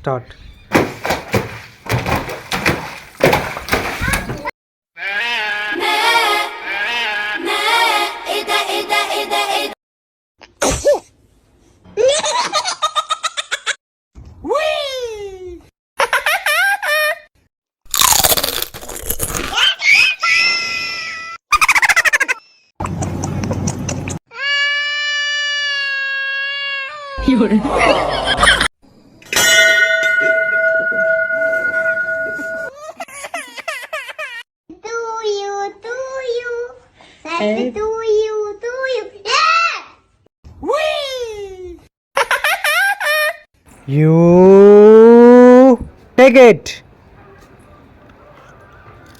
Start. You take it.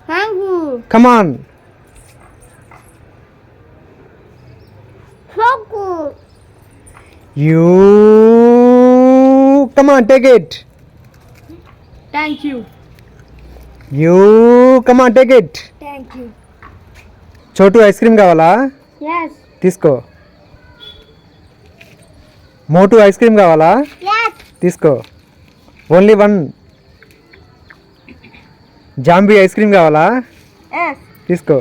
Thank you. Come on. So good. You come on, take it. Thank you. You come on, take it. Thank you. Chotu ice cream కావాలా? Yes. తీసుకో. Motu ice cream కావాలా? Yes. తీసుకో. Only one. Zombie ice cream కావాలా? Yes. తీసుకో.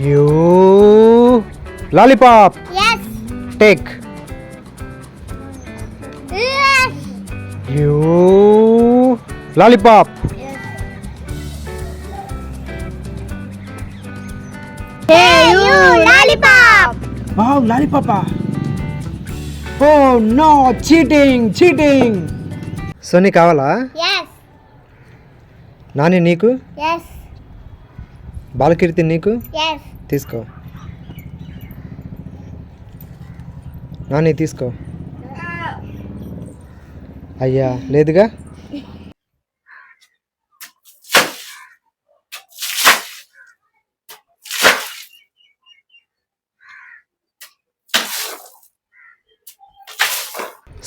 You lollipop. Yes. Take. Yes. You lollipop. Hey, you lollipop. Wow లాలీపాపా. Oh no, cheating. సోనీ కావాలా? Yes. నాని నీకు? Yes. బాలకీర్తి నీకు? Yes. తీసుకో. నాని తీసుకో. అయ్యా లేదుగా.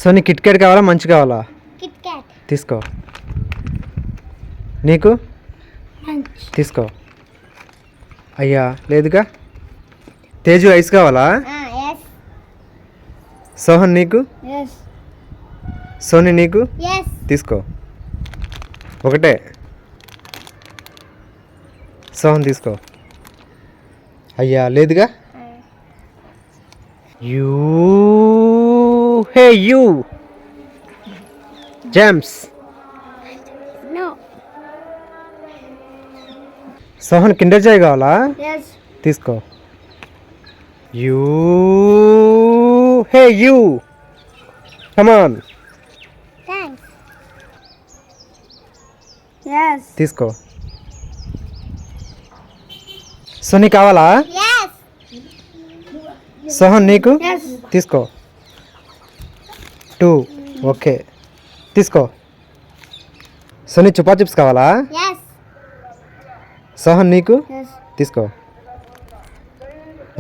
సోనీ కిట్ క్యాట్ కావాలా, మంచి కావాలా? Kit Kat. తీసుకో. నీకు? Munch. తీసుకో. అయ్యా లేదుగా. తేజు ఐస్ కావాలా? Yes. సోహన్ నీకు? Yes. సోనీ నీకు? Yes. తీసుకో. ఒకటే. సోహన్ తీసుకో. అయ్యా లేదుగా. You hey you James. No. Sohan Kinder Joy కావాలా? Yes. తీసుకో. You hey you come on. Thanks. Yes. తీసుకో. సోనీ కావాలా? Yes. సోహన్ నీకు? Yes. తీసుకో. 2 ఓకే తీసుకో. సోనీ చుపా చిప్స్ కావాలా? Yes. సోహన్ నీకు? Yes. తీసుకో.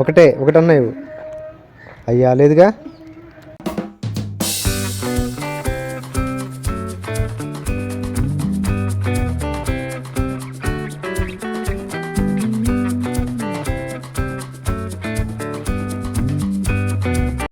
ఒకటన్నా ఇవ్వు. అయ్యా లేదుగా.